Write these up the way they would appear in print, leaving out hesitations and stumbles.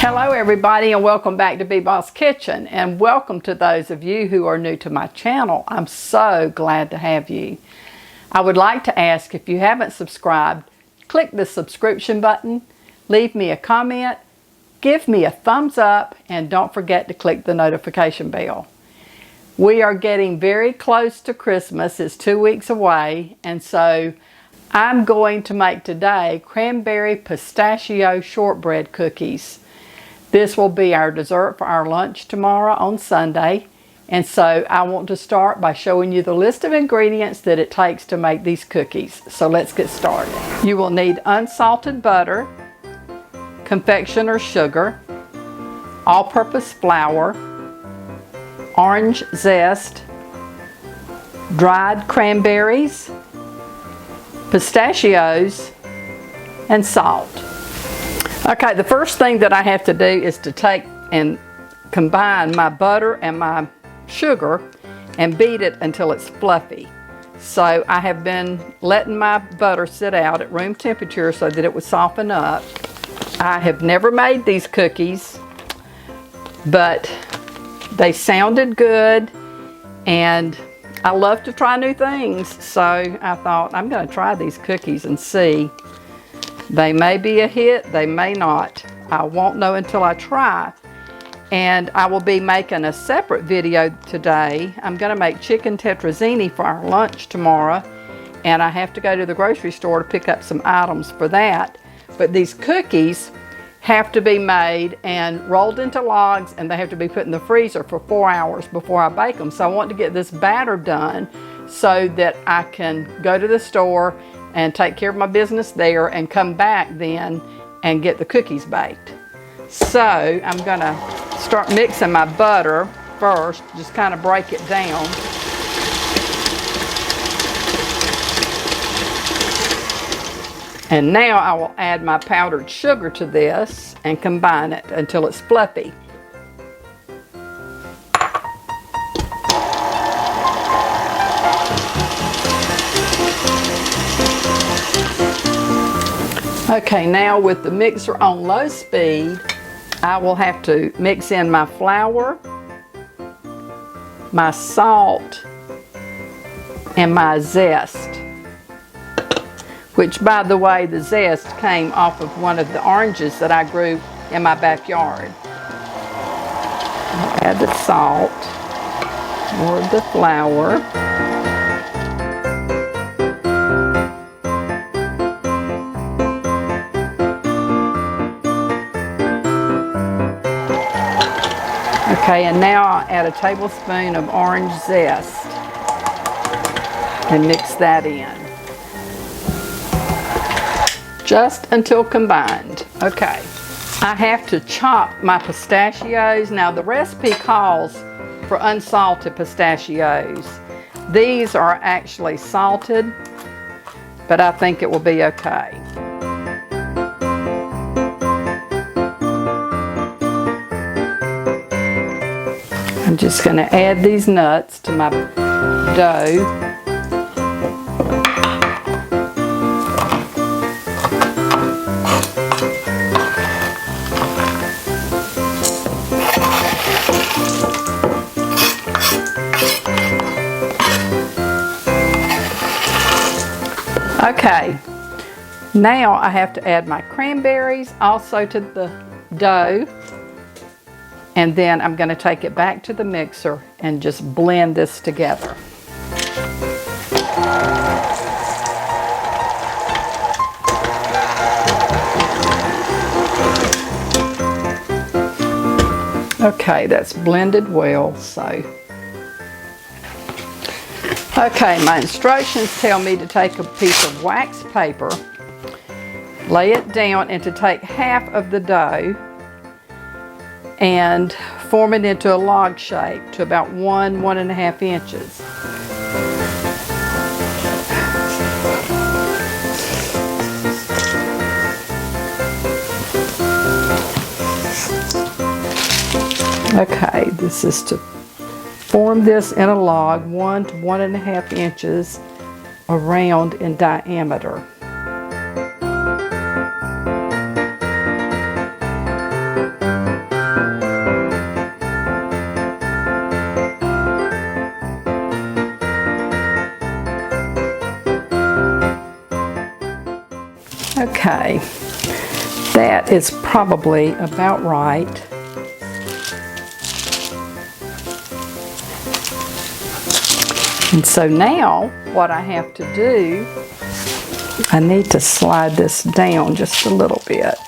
Hello everybody, and welcome back to B-Boss Kitchen, and welcome to those of you who are new to my channel. I'm so glad to have you. I would like to ask, if you haven't subscribed, click the subscription button, leave me a comment, give me a thumbs up, and don't forget to click the notification bell. We are getting very close to Christmas. It's 2 weeks away, and so I'm going to make today cranberry pistachio shortbread cookies. This will be our dessert for our lunch tomorrow on Sunday. And so I want to start by showing you the list of ingredients that it takes to make these cookies. So let's get started. You will need unsalted butter, confectioner's sugar, all-purpose flour, orange zest, dried cranberries, pistachios, and salt. Okay, the first thing that I have to do is to take and combine my butter and my sugar and beat it until it's fluffy. So I have been letting my butter sit out at room temperature so that it would soften up. I have never made these cookies, but they sounded good and I love to try new things. So I thought, I'm going to try these cookies and see. They may be a hit, they may not. I won't know until I try. And I will be making a separate video today. I'm going to make chicken tetrazzini for our lunch tomorrow. And I have to go to the grocery store to pick up some items for that. But these cookies have to be made and rolled into logs, and they have to be put in the freezer for 4 hours before I bake them. So I want to get this batter done so that I can go to the store and take care of my business there and come back then and get the cookies baked. So I'm going to start mixing my butter first, just kind of break it down. And now I will add my powdered sugar to this and combine it until it's fluffy. Okay, now with the mixer on low speed, I will have to mix in my flour, my salt, and my zest. Which, by the way, the zest came off of one of the oranges that I grew in my backyard. I'll add the salt, more of the flour. Okay, and now I'll add a tablespoon of orange zest and mix that in. Just until combined. Okay, I have to chop my pistachios. Now the recipe calls for unsalted pistachios. These are actually salted, but I think it will be okay. I'm just going to add these nuts to my dough. Okay, now I have to add my cranberries also to the dough. And then I'm going to take it back to the mixer and just blend this together. Okay, that's blended well, so. Okay, my instructions tell me to take a piece of wax paper, lay it down, and to take half of the dough and form it into a log shape to about 1.5 inches. Okay, this is to form this in a log 1 to 1.5 inches around in diameter. Okay, that is probably about right. And so now what I have to do, I need to slide this down just a little bit.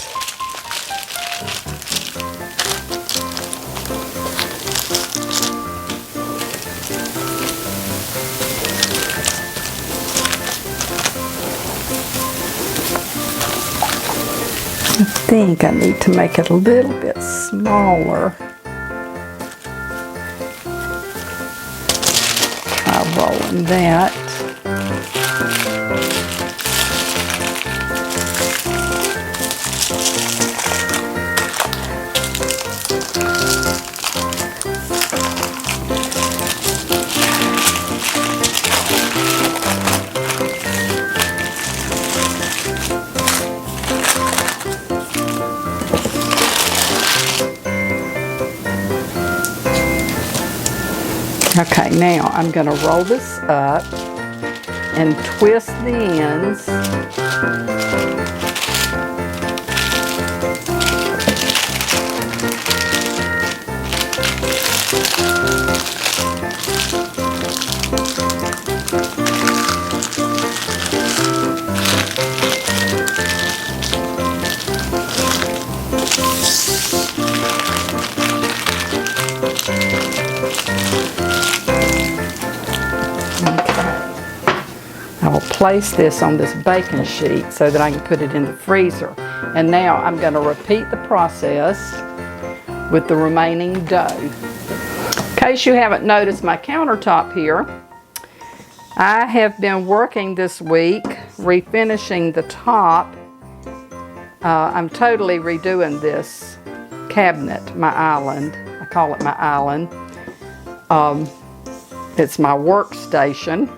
I think I need to make it a little bit smaller. Try rolling that. Okay, now I'm going to roll this up and twist the ends. Place this on this baking sheet so that I can put it in the freezer. And now I'm going to repeat the process with the remaining dough. In case you haven't noticed my countertop here, I have been working this week refinishing the top. I'm totally redoing this cabinet, my island. I call it my island. It's my workstation.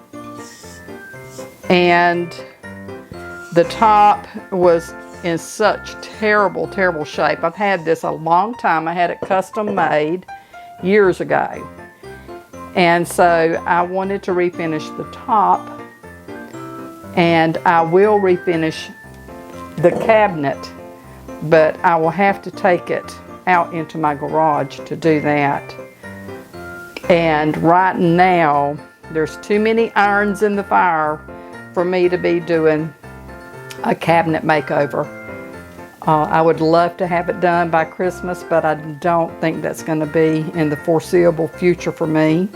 And the top was in such terrible, terrible shape. I've had this a long time. I had it custom made years ago. And so I wanted to refinish the top, and I will refinish the cabinet, but I will have to take it out into my garage to do that. And right now, there's too many irons in the fire for me to be doing a cabinet makeover. I would love to have it done by Christmas, but I don't think that's going to be in the foreseeable future for me.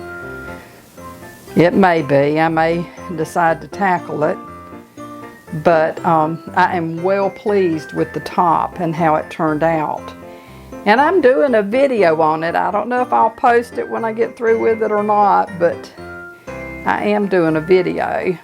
It may be. I may decide to tackle it. But I am well pleased with the top and how it turned out. And I'm doing a video on it. I don't know if I'll post it when I get through with it or not, but I am doing a video.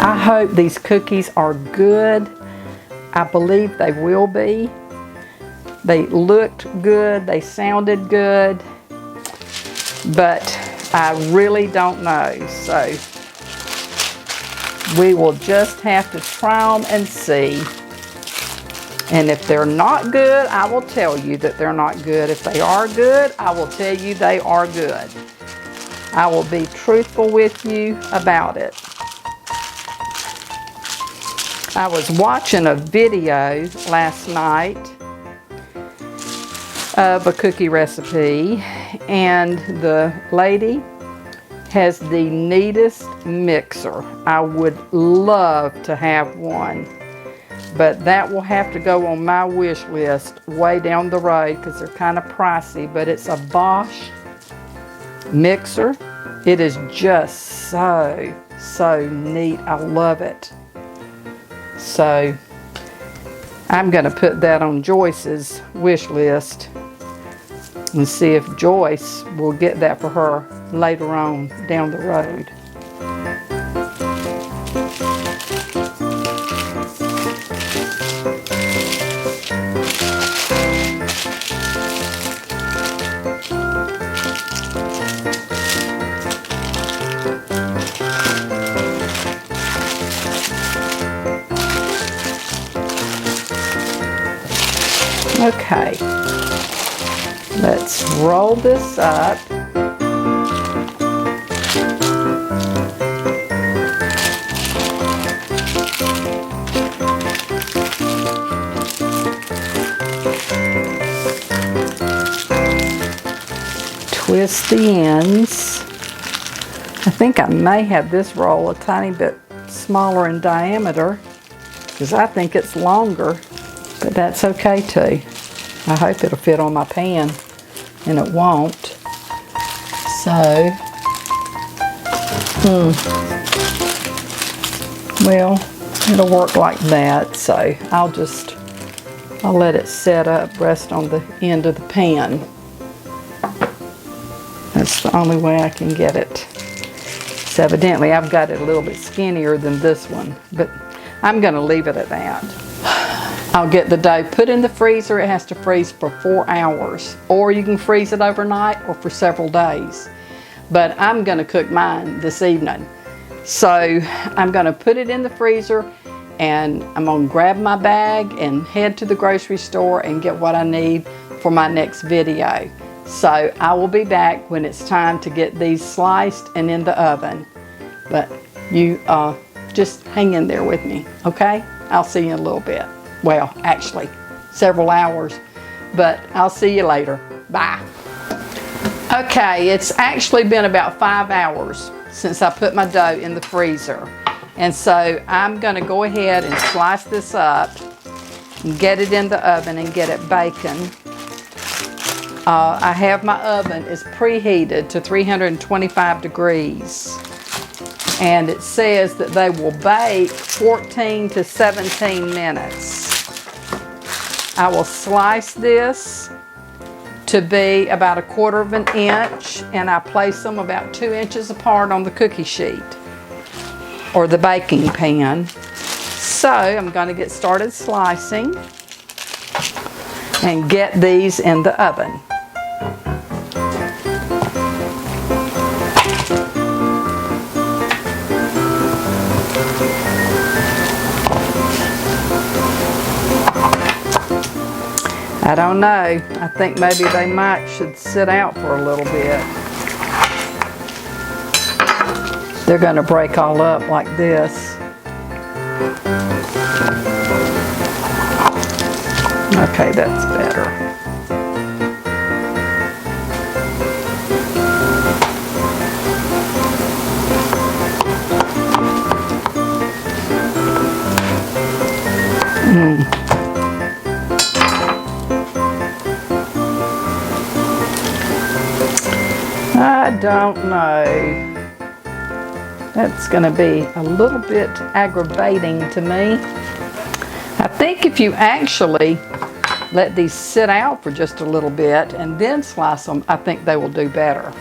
I hope these cookies are good. I believe they will be. They looked good, they sounded good, but I really don't know. So we will just have to try them and see. And if they're not good, I will tell you that they're not good. If they are good, I will tell you they are good. I will be truthful with you about it. I was watching a video last night of a cookie recipe, and the lady has the neatest mixer. I would love to have one, but that will have to go on my wish list way down the road because they're kind of pricey. But it's a Bosch mixer. It is just so neat. I love it. So I'm going to put that on Joyce's wish list and see if Joyce will get that for her later on down the road. Okay, let's roll this up. Twist the ends. I think I may have this roll a tiny bit smaller in diameter because I think it's longer, but that's okay too. I hope it'll fit on my pan, and it won't. So, well, it'll work like that. So I'll let it set up, rest on the end of the pan. That's the only way I can get it. So evidently I've got it a little bit skinnier than this one, but I'm going to leave it at that. I'll get the dough put in the freezer. It has to freeze for 4 hours, or you can freeze it overnight or for several days. But I'm going to cook mine this evening. So I'm going to put it in the freezer, and I'm going to grab my bag and head to the grocery store and get what I need for my next video. So I will be back when it's time to get these sliced and in the oven. But you just hang in there with me, okay? I'll see you in a little bit. Well, actually, several hours, but I'll see you later. Bye. Okay, it's actually been about 5 hours since I put my dough in the freezer. And so I'm gonna go ahead and slice this up and get it in the oven and get it baking. I have my oven is preheated to 325 degrees. And it says that they will bake 14 to 17 minutes. I will slice this to be about 1/4 of an inch, and I place them about 2 inches apart on the cookie sheet or the baking pan. So I'm going to get started slicing and get these in the oven. I don't know. I think maybe they should sit out for a little bit. They're going to break all up like this. Okay, that's better. I don't know. That's going to be a little bit aggravating to me. I think if you actually let these sit out for just a little bit and then slice them, I think they will do better.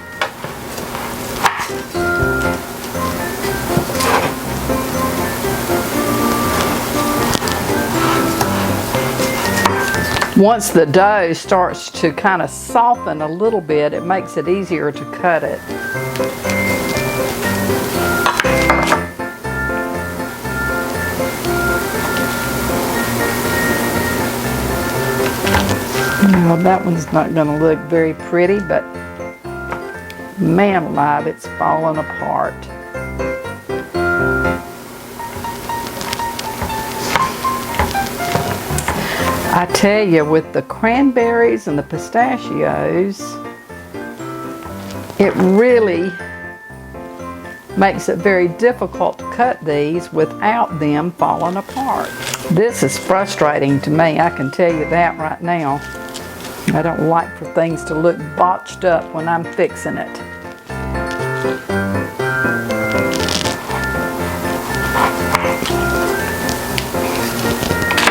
Once the dough starts to kind of soften a little bit, it makes it easier to cut it. Well, that one's not going to look very pretty, but man alive, it's falling apart. I tell you, with the cranberries and the pistachios, it really makes it very difficult to cut these without them falling apart. This is frustrating to me, I can tell you that right now. I don't like for things to look botched up when I'm fixing it.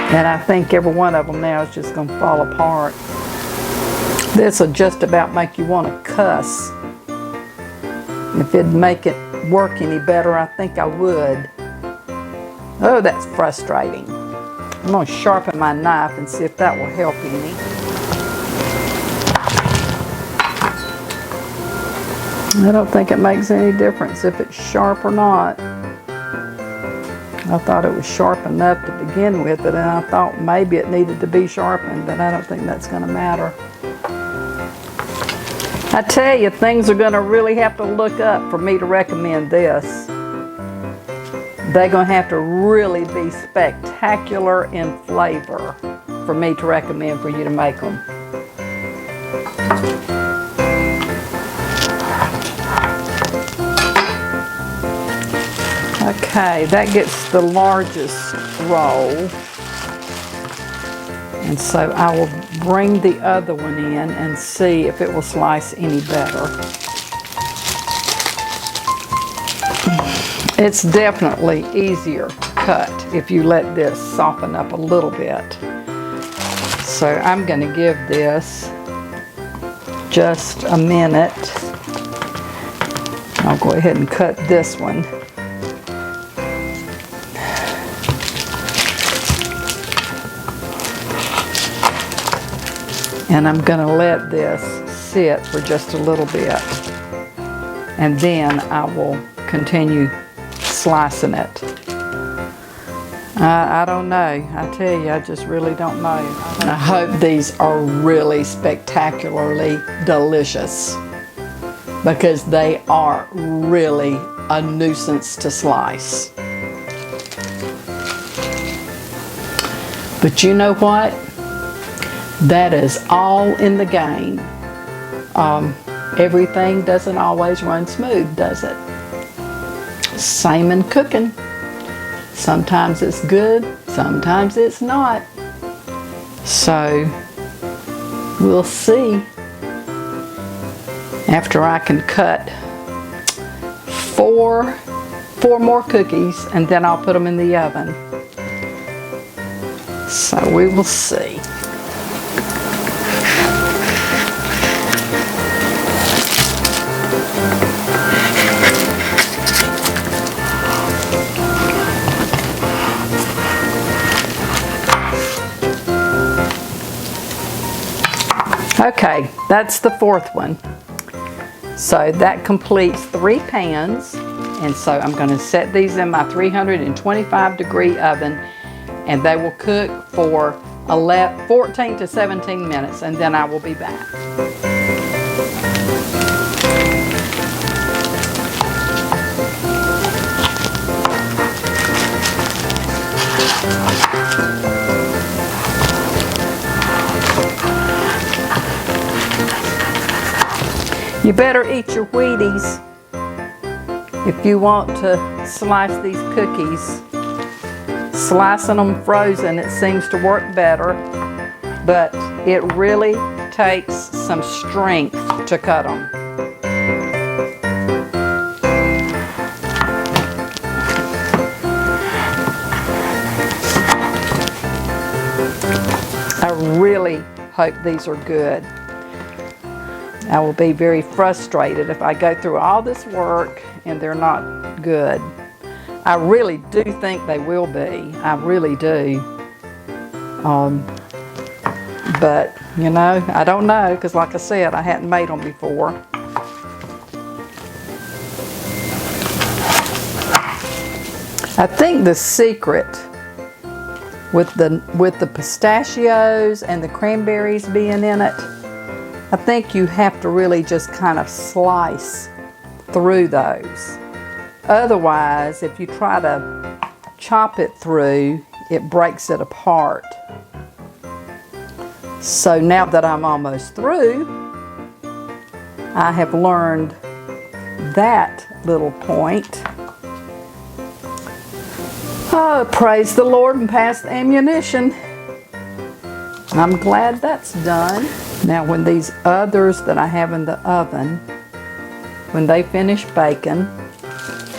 And I think every one of them now is just going to fall apart. This will just about make you want to cuss. If it'd make it work any better, I think I would. Oh, that's frustrating. I'm going to sharpen my knife and see if that will help any. I don't think it makes any difference if it's sharp or not. I thought it was sharp enough to begin with, and I thought maybe it needed to be sharpened, but I don't think that's going to matter. I tell you, things are going to really have to look up for me to recommend this. They're going to have to really be spectacular in flavor for me to recommend for you to make them. Okay, that gets the largest roll. And so I will bring the other one in and see if it will slice any better. It's definitely easier cut if you let this soften up a little bit. So I'm going to give this just a minute. I'll go ahead and cut this one. And I'm going to let this sit for just a little bit. And then I will continue slicing it. I don't know. I tell you, I just really don't know. I hope these are really spectacularly delicious, because they are really a nuisance to slice. But you know what? That is all in the game. Everything doesn't always run smooth, does it? Same in cooking. Sometimes it's good, sometimes it's not. So we'll see. After I can cut four more cookies, and then I'll put them in the oven. So we will see. Okay, that's the fourth one. So that completes 3 pans. And so I'm going to set these in my 325-degree oven, and they will cook for 14 to 17 minutes, and then I will be back. You better eat your Wheaties if you want to slice these cookies. Slicing them frozen, it seems to work better, but it really takes some strength to cut them. I really hope these are good. I will be very frustrated if I go through all this work and they're not good. I really do think they will be. I really do. But, you know, I don't know, because like I said, I hadn't made them before. I think the secret with the pistachios and the cranberries being in it, I think you have to really just kind of slice through those. Otherwise, if you try to chop it through, it breaks it apart. So now that I'm almost through, I have learned that little point. Oh, praise the Lord and pass the ammunition. I'm glad that's done. Now when these others that I have in the oven, when they finish baking,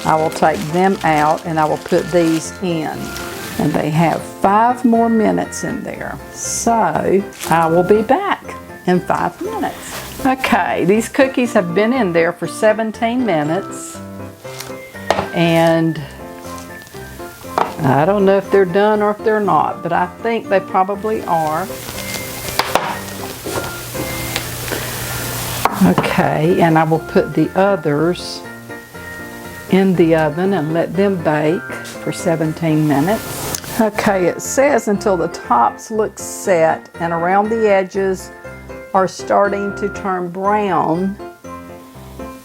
I will take them out and I will put these in. And they have 5 more minutes in there. So I will be back in 5 minutes. Okay, these cookies have been in there for 17 minutes. And I don't know if they're done or if they're not, but I think they probably are. Okay, and I will put the others in the oven and let them bake. for 17 minutes. Okay, it says until the tops look set and around the edges are starting to turn brown,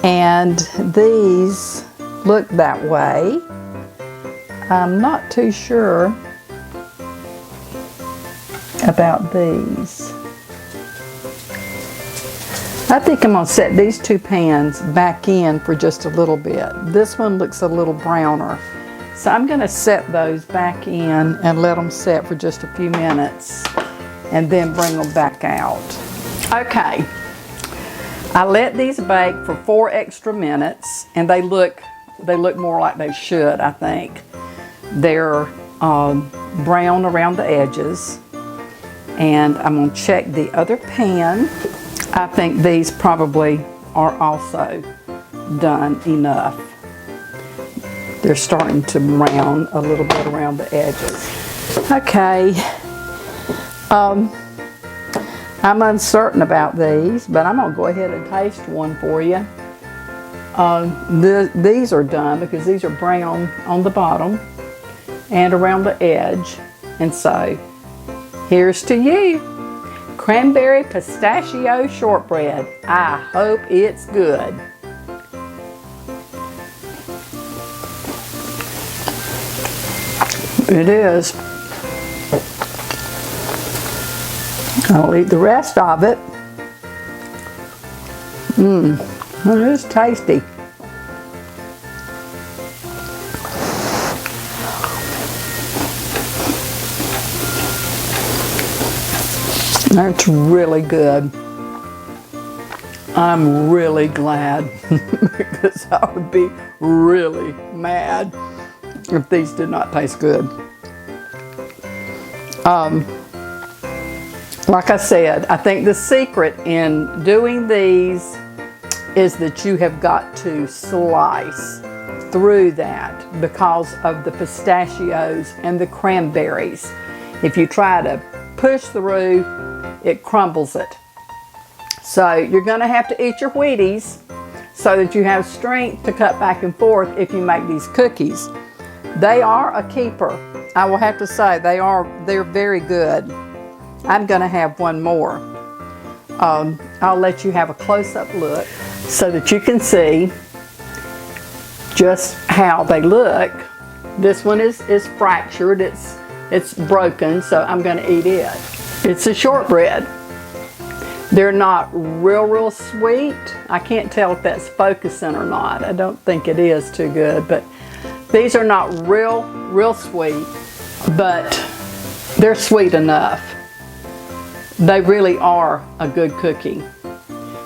and these look that way. I'm not too sure about these. I think I'm going to set these two pans back in for just a little bit. This one looks a little browner. So I'm going to set those back in and let them set for just a few minutes and then bring them back out. Okay, I let these bake for 4 extra minutes, and they look more like they should, I think. They're brown around the edges, and I'm going to check the other pan. I think these probably are also done enough. They're starting to brown a little bit around the edges. Okay, I'm uncertain about these, but I'm gonna go ahead and taste one for you. These are done because these are brown on the bottom and around the edge. And so, here's to you. Cranberry Pistachio Shortbread. I hope it's good. It is. I'll eat the rest of it. It is tasty. That's really good. I'm really glad because I would be really mad if these did not taste good. Like I said, I think the secret in doing these is that you have got to slice through that because of the pistachios and the cranberries. If you try to push through, it crumbles it. So you're going to have to eat your Wheaties so that you have strength to cut back and forth if you make these cookies. They are a keeper. I will have to say they're very good. I'm going to have one more. I'll let you have a close-up look so that you can see just how they look. This one is fractured. It's broken, so I'm going to eat it. It's a shortbread. They're not real sweet. I can't tell if that's focusing or not. I don't think it is too good, but these are not real sweet, but they're sweet enough. They really are a good cookie.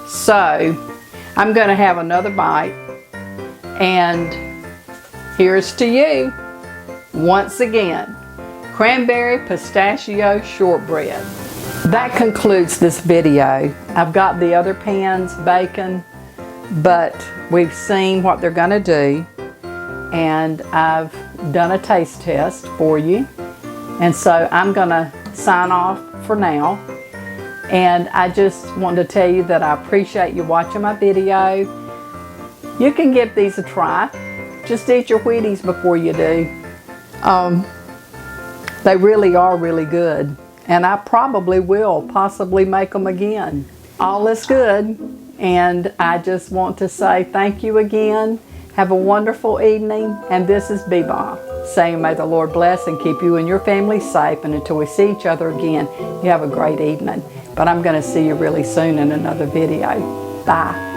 So I'm going to have another bite, and here's to you once again. Cranberry Pistachio Shortbread. That concludes this video. I've got the other pans baking, but we've seen what they're going to do, and I've done a taste test for you. And so I'm going to sign off for now. And I just want to tell you that I appreciate you watching my video. You can give these a try. Just eat your Wheaties before you do. They really are really good. And I probably will possibly make them again. All is good. And I just want to say thank you again. Have a wonderful evening. And this is Beba saying may the Lord bless and keep you and your family safe. And until we see each other again, you have a great evening. But I'm going to see you really soon in another video. Bye.